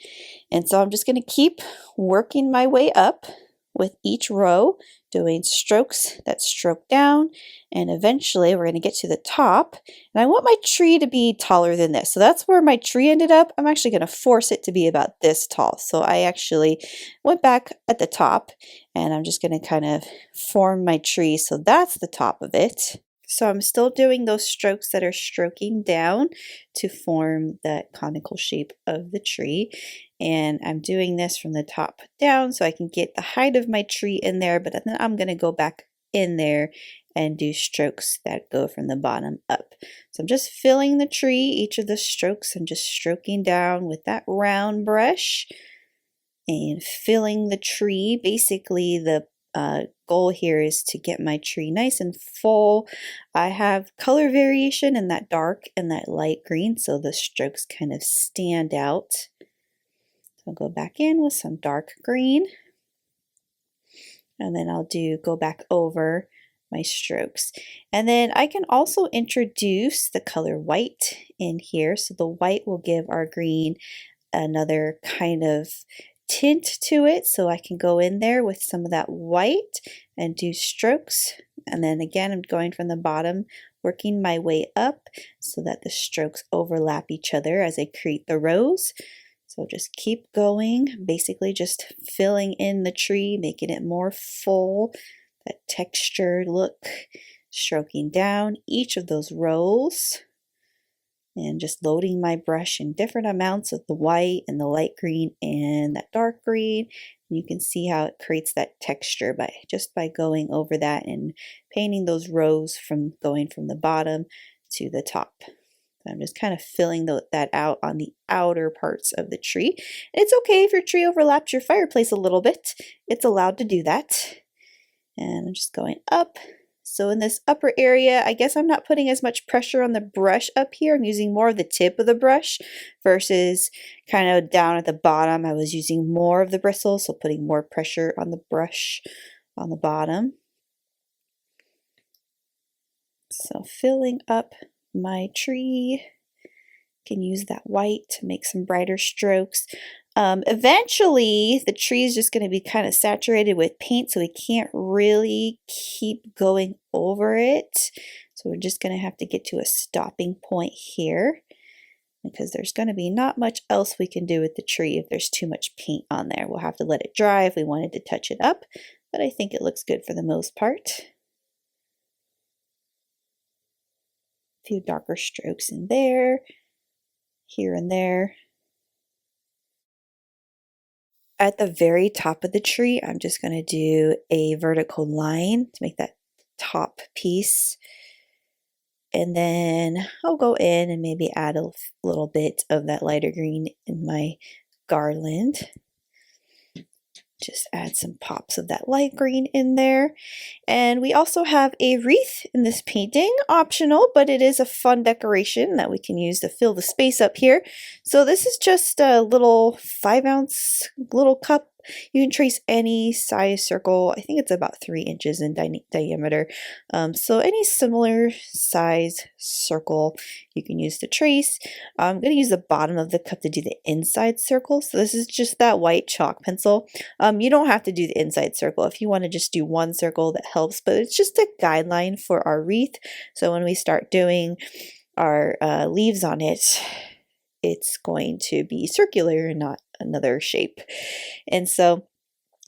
And so I'm just going to keep working my way up with each row, doing strokes that stroke down, and eventually we're going to get to the top. And I want my tree to be taller than this. So that's where my tree ended up. I'm actually going to force it to be about this tall. So I actually went back at the top and I'm just going to kind of form my tree. So that's the top of it. So I'm still doing those strokes that are stroking down to form that conical shape of the tree. And I'm doing this from the top down so I can get the height of my tree in there, but then I'm going to go back in there and do strokes that go from the bottom up. So I'm just filling the tree, each of the strokes I'm just stroking down with that round brush and filling the tree. Basically the goal here is to get my tree nice and full. I have color variation in that dark and that light green, so the strokes kind of stand out. So I'll go back in with some dark green, and then I'll go back over my strokes. And then I can also introduce the color white in here, so the white will give our green another kind of tint to it. So I can go in there with some of that white and do strokes, and then again I'm going from the bottom, working my way up so that the strokes overlap each other as I create the rows. So just keep going, basically just filling in the tree, making it more full, that textured look, stroking down each of those rows and just loading my brush in different amounts of the white and the light green and that dark green. And you can see how it creates that texture just by going over that and painting those rows from going from the bottom to the top. I'm just kind of filling that out on the outer parts of the tree. And it's okay if your tree overlaps your fireplace a little bit. It's allowed to do that. And I'm just going up. So in this upper area, I guess I'm not putting as much pressure on the brush up here. I'm using more of the tip of the brush versus kind of down at the bottom. I was using more of the bristles, so putting more pressure on the brush on the bottom. So filling up my tree. Can use that white to make some brighter strokes. Eventually the tree is just going to be kind of saturated with paint, so we can't really keep going over it. So we're just going to have to get to a stopping point here, because there's going to be not much else we can do with the tree if there's too much paint on there. We'll have to let it dry if we wanted to touch it up, but I think it looks good for the most part. A few darker strokes in there, here and there. At the very top of the tree, I'm just going to do a vertical line to make that top piece. And then I'll go in and maybe add a little bit of that lighter green in my garland. Just add some pops of that light green in there. And we also have a wreath in this painting, optional, but it is a fun decoration that we can use to fill the space up here. So this is just a little 5-ounce little cup. You can trace any size circle. I think it's about 3 inches in diameter. So any similar size circle you can use to trace. I'm going to use the bottom of the cup to do the inside circle. So this is just that white chalk pencil. You don't have to do the inside circle. If you want to just do one circle, that helps, but it's just a guideline for our wreath. So when we start doing our leaves on it, it's going to be circular and not another shape. And so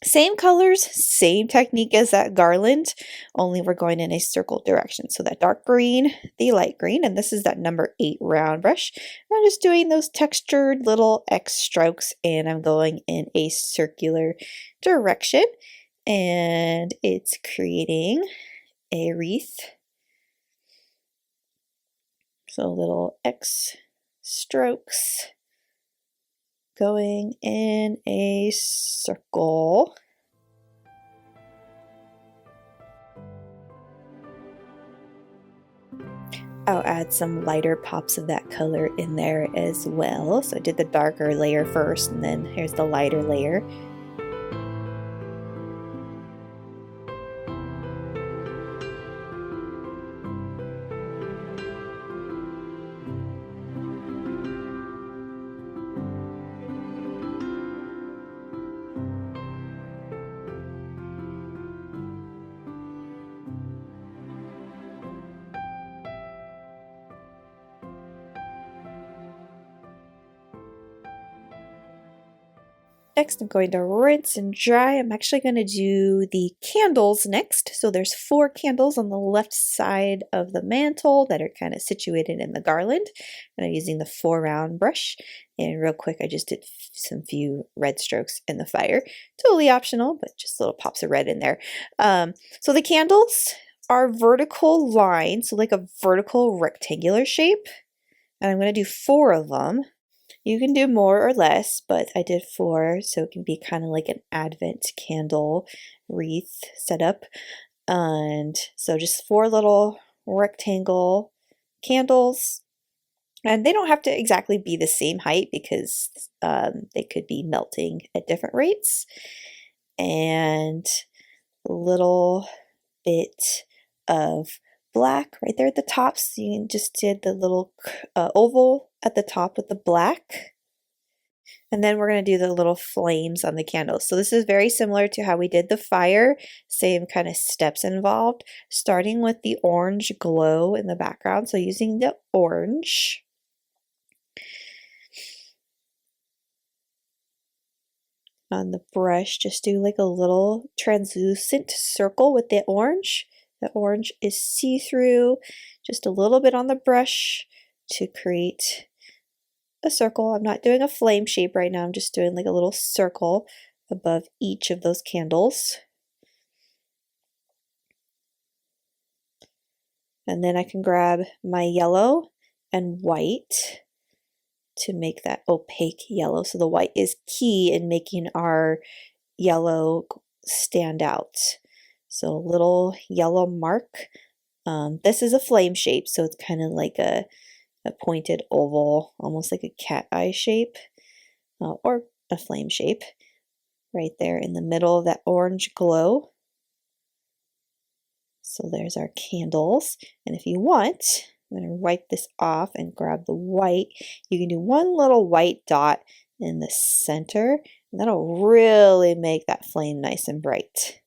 same colors, same technique as that garland, only we're going in a circle direction. So that dark green, the light green, and this is that number 8 round brush. I'm just doing those textured little X strokes, and I'm going in a circular direction, and it's creating a wreath. So little X strokes going in a circle. I'll add some lighter pops of that color in there as well. So I did the darker layer first, and then here's the lighter layer. Next, I'm going to rinse and dry. I'm actually going to do the candles next. So there's 4 candles on the left side of the mantle that are kind of situated in the garland. And I'm using the 4 round brush. And real quick, I just did some few red strokes in the fire. Totally optional, but just little pops of red in there. So the candles are vertical lines, so like a vertical rectangular shape. And I'm going to do 4 of them. You can do more or less, but I did 4, so it can be kind of like an Advent candle wreath setup. And so just 4 little rectangle candles. And they don't have to exactly be the same height because they could be melting at different rates. And a little bit of black right there at the top. So you just did the little oval at the top with the black. And then we're going to do the little flames on the candles. So this is very similar to how we did the fire, same kind of steps involved, starting with the orange glow in the background. So using the orange. On the brush, just do like a little translucent circle with the orange. The orange is see-through, just a little bit on the brush to create a circle. I'm not doing a flame shape right now, I'm just doing like a little circle above each of those candles. And then I can grab my yellow and white to make that opaque yellow. So the white is key in making our yellow stand out. So a little yellow mark. This is a flame shape, so it's kind of like a pointed oval, almost like a cat eye shape, or a flame shape, right there in the middle of that orange glow. So there's our candles. And if you want, I'm going to wipe this off and grab the white. You can do one little white dot in the center, and that'll really make that flame nice and bright.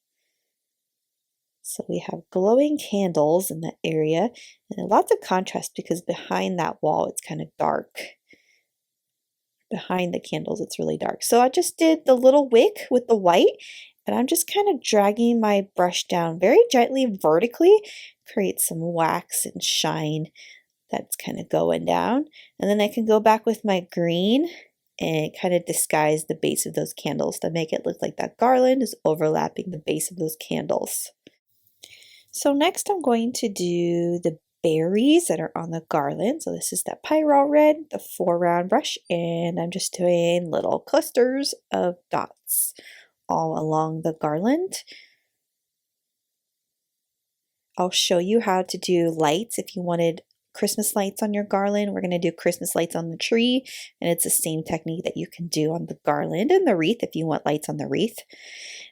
So we have glowing candles in that area, and lots of contrast because behind that wall it's kind of dark. Behind the candles it's really dark. So I just did the little wick with the white, and I'm just kind of dragging my brush down very gently vertically, create some wax and shine that's kind of going down. And then I can go back with my green and kind of disguise the base of those candles to make it look like that garland is overlapping the base of those candles. So next I'm going to do the berries that are on the garland. So this is that Pyrrole Red, the 4 round brush, and I'm just doing little clusters of dots all along the garland. I'll show you how to do lights if you wanted Christmas lights on your garland. We're going to do Christmas lights on the tree, and it's the same technique that you can do on the garland and the wreath if you want lights on the wreath.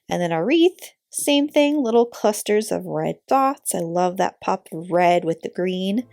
And then our wreath, same thing, little clusters of red dots. I love that pop of red with the green.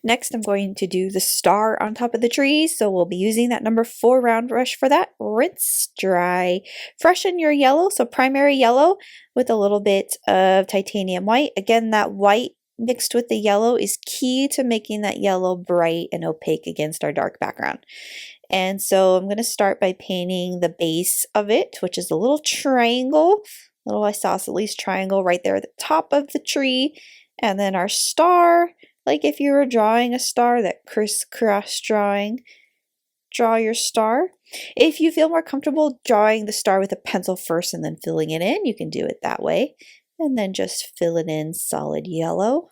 Next, I'm going to do the star on top of the tree, so we'll be using that number 4 round brush for that. Rinse, dry, freshen your yellow, so primary yellow with a little bit of titanium white. Again, that white mixed with the yellow is key to making that yellow bright and opaque against our dark background. And so I'm going to start by painting the base of it, which is a little triangle, little isosceles triangle right there at the top of the tree. And then our star, like if you were drawing a star, that crisscross drawing, draw your star. If you feel more comfortable drawing the star with a pencil first and then filling it in, you can do it that way. And then just fill it in solid yellow.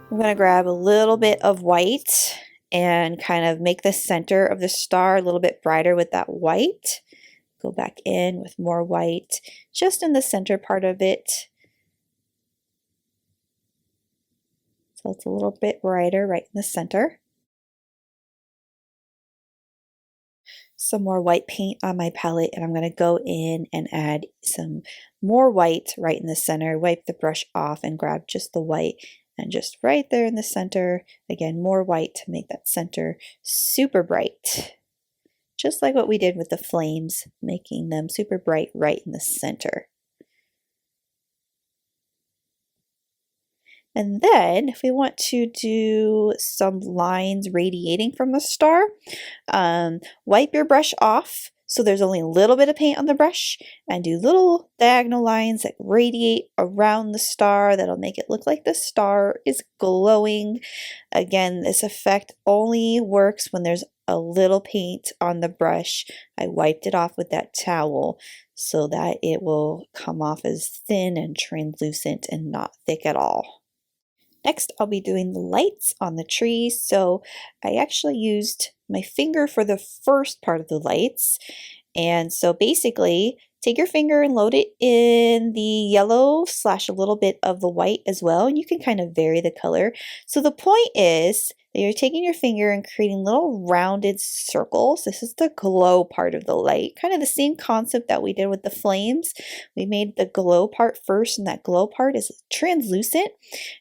I'm going to grab a little bit of white and kind of make the center of the star a little bit brighter with that white. Go back in with more white just in the center part of it. So it's a little bit brighter right in the center. Some more white paint on my palette, and I'm going to go in and add some more white right in the center. Wipe the brush off and grab just the white. And just right there in the center, again, more white to make that center super bright. Just like what we did with the flames, making them super bright right in the center. And then if we want to do some lines radiating from the star, wipe your brush off so there's only a little bit of paint on the brush, and do little diagonal lines that radiate around the star that'll make it look like the star is glowing. Again, this effect only works when there's a little paint on the brush. I wiped it off with that towel so that it will come off as thin and translucent and not thick at all. Next, I'll be doing the lights on the tree. So I actually used my finger for the first part of the lights. And so basically, take your finger and load it in the yellow / a little bit of the white as well. And you can kind of vary the color. So the point is that you're taking your finger and creating little rounded circles. This is the glow part of the light. Kind of the same concept that we did with the flames. We made the glow part first, and that glow part is translucent.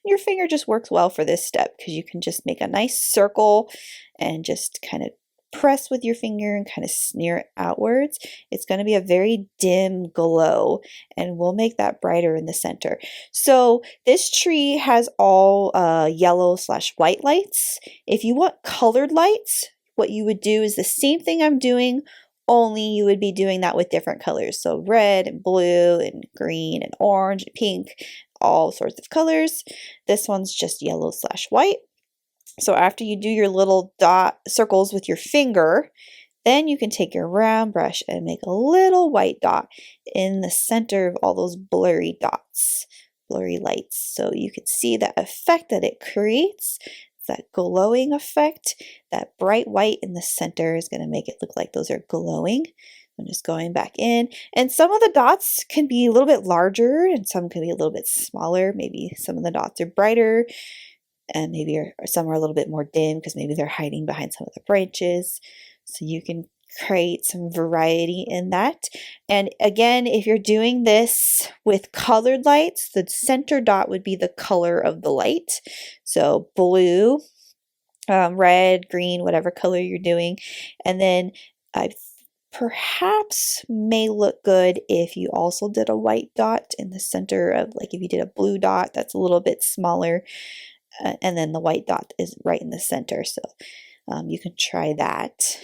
Your finger just works well for this step because you can just make a nice circle and just kind of press with your finger and kind of smear it outwards. It's going to be a very dim glow, and we'll make that brighter in the center. So this tree has all yellow / white lights. If you want colored lights, what you would do is the same thing I'm doing, only you would be doing that with different colors. So red and blue and green and orange and pink, all sorts of colors. This one's just yellow / white. So after you do your little dot circles with your finger, then you can take your round brush and make a little white dot in the center of all those blurry dots, blurry lights. So you can see the effect that it creates, that glowing effect. That bright white in the center is going to make it look like those are glowing. I'm just going back in, and some of the dots can be a little bit larger and some can be a little bit smaller. Maybe some of the dots are brighter, and maybe some are a little bit more dim because maybe they're hiding behind some of the branches. So you can create some variety in that. And again, if you're doing this with colored lights, the center dot would be the color of the light. So blue, red, green, whatever color you're doing. And then I perhaps may look good if you also did a white dot in the center of, like if you did a blue dot, that's a little bit smaller. And then the white dot is right in the center, so you can try that.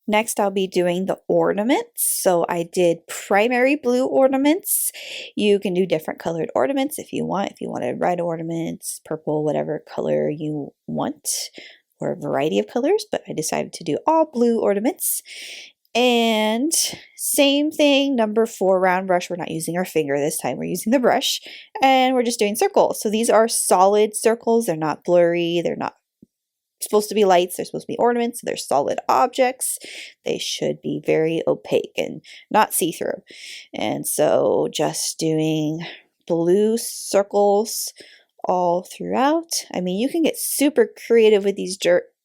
Next, I'll be doing the ornaments. So I did primary blue ornaments. You can do different colored ornaments if you want. If you wanted red ornaments, purple, whatever color you want, or a variety of colors, but I decided to do all blue ornaments. And same thing, number 4 round brush. We're not using our finger this time, we're using the brush, and we're just doing circles. So these are solid circles, they're not blurry, they're not supposed to be lights, they're supposed to be ornaments, they're solid objects. They should be very opaque and not see-through. And so just doing blue circles all throughout. I mean, you can get super creative with these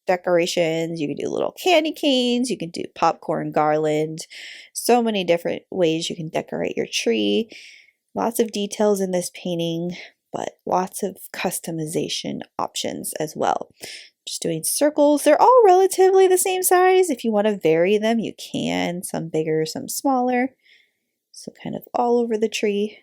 decorations. You can do little candy canes, you can do popcorn garland, so many different ways you can decorate your tree. Lots of details in this painting, but lots of customization options as well. Just doing circles. They're all relatively the same size. If you want to vary them, you can. Some bigger, some smaller. So kind of all over the tree.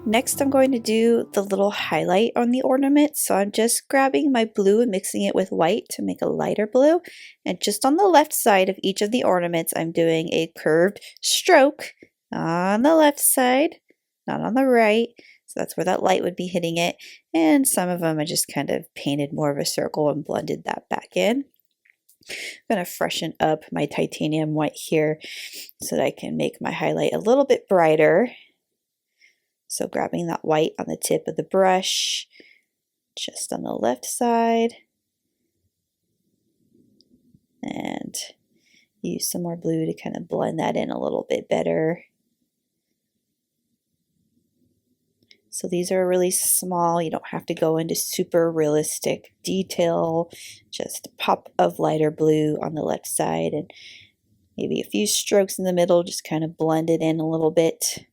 Next, I'm going to do the little highlight on the ornament. So I'm just grabbing my blue and mixing it with white to make a lighter blue. And just on the left side of each of the ornaments, I'm doing a curved stroke on the left side, not on the right. So that's where that light would be hitting it. And some of them I just kind of painted more of a circle and blended that back in. I'm going to freshen up my titanium white here so that I can make my highlight a little bit brighter. So grabbing that white on the tip of the brush, just on the left side, and use some more blue to kind of blend that in a little bit better. So these are really small, you don't have to go into super realistic detail, just a pop of lighter blue on the left side and maybe a few strokes in the middle, just kind of blend it in a little bit.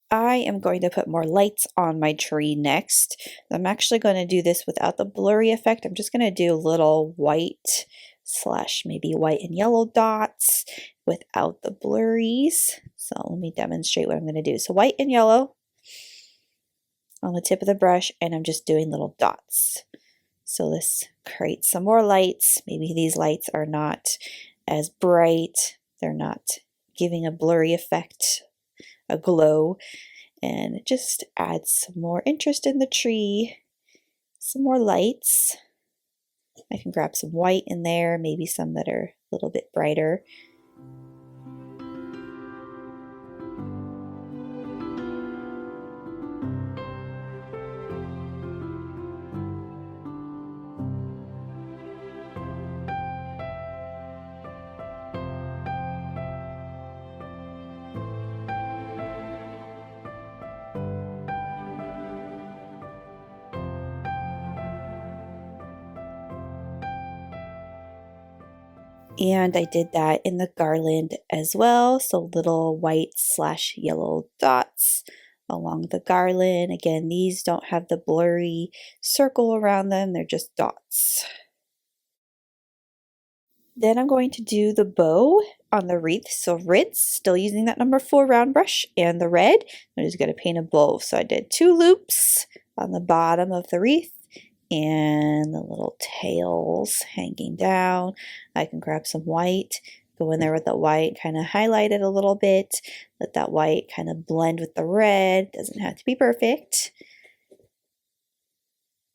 I am going to put more lights on my tree next. I'm actually going to do this without the blurry effect. I'm just going to do little white slash maybe white and yellow dots without the blurries. So let me demonstrate what I'm going to do. So white and yellow on the tip of the brush, and I'm just doing little dots. So this creates some more lights. Maybe these lights are not as bright. They're not giving a blurry effect, a glow, and it just adds some more interest in the tree, some more lights. I can grab some white in there, maybe some that are a little bit brighter. And I did that in the garland as well. So little white slash yellow dots along the garland. Again, these don't have the blurry circle around them. They're just dots. Then I'm going to do the bow on the wreath. So rinse, still using that number 4 round brush and the red. I'm just going to paint a bow. So I did 2 loops on the bottom of the wreath and the little tails hanging down. I can grab some white, go in there with the white, kind of highlight it a little bit, let that white kind of blend with the red. Doesn't have to be perfect.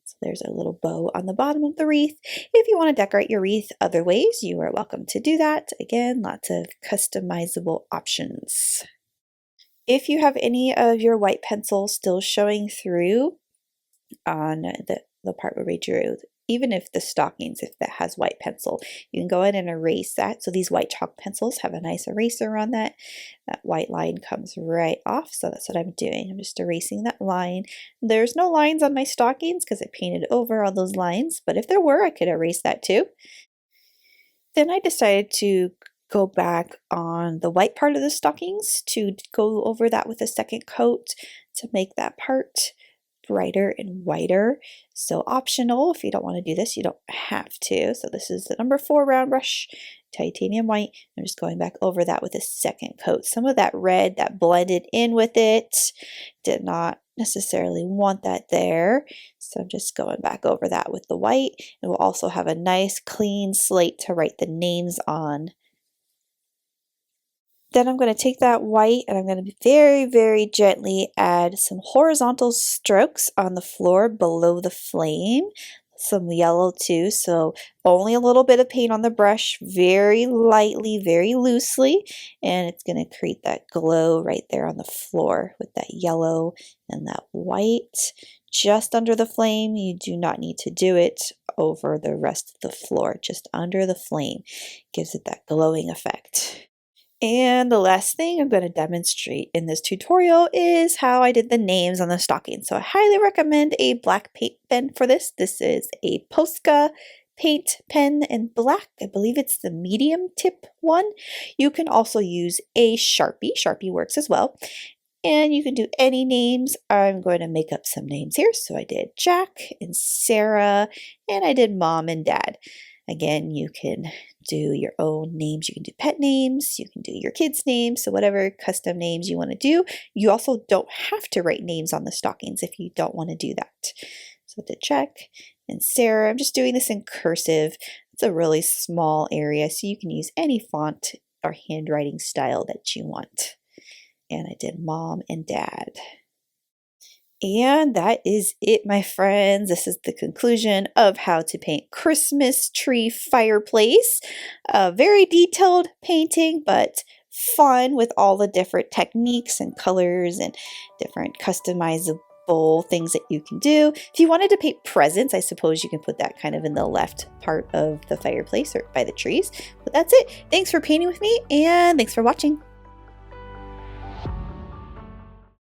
So there's a little bow on the bottom of the wreath. If you want to decorate your wreath other ways, you are welcome to do that. Again, lots of customizable options. If you have any of your white pencil still showing through on the part where we drew even if the stockings, if that has white pencil, you can go ahead and erase that. So these white chalk pencils have a nice eraser on that. That white line comes right off. So that's what I'm doing. I'm just erasing that line. There's no lines on my stockings because I painted over all those lines, but if there were, I could erase that too. Then I decided to go back on the white part of the stockings to go over that with a second coat to make that part brighter and whiter. So optional, if you don't want to do this, you don't have to. So this is the number 4 round brush, titanium white. I'm just going back over that with a second coat. Some of that red that blended in with it, did not necessarily want that there. So I'm just going back over that with the white. And we'll also have a nice clean slate to write the names on. Then I'm going to take that white and I'm going to very, very gently add some horizontal strokes on the floor below the flame. Some yellow too, so only a little bit of paint on the brush, very lightly, very loosely, and it's going to create that glow right there on the floor with that yellow and that white just under the flame. You do not need to do it over the rest of the floor, just under the flame. Gives it that glowing effect. And the last thing I'm going to demonstrate in this tutorial is how I did the names on the stocking. So I highly recommend a black paint pen for this. This is a Posca paint pen in black. I believe it's the medium tip one. You can also use a Sharpie. Sharpie works as well. And you can do any names. I'm going to make up some names here. So I did Jack and Sarah, and I did Mom and Dad. Again, you can do your own names. You can do pet names. You can do your kids' names. So whatever custom names you want to do. You also don't have to write names on the stockings if you don't want to do that. So to Jack and Sarah, I'm just doing this in cursive. It's a really small area, so you can use any font or handwriting style that you want. And I did Mom and Dad. And that is it, my friends. This is the conclusion of how to paint Christmas tree fireplace. A very detailed painting, but fun with all the different techniques and colors and different customizable things that you can do. If you wanted to paint presents, I suppose you can put that kind of in the left part of the fireplace or by the trees. But that's it. Thanks for painting with me, and thanks for watching.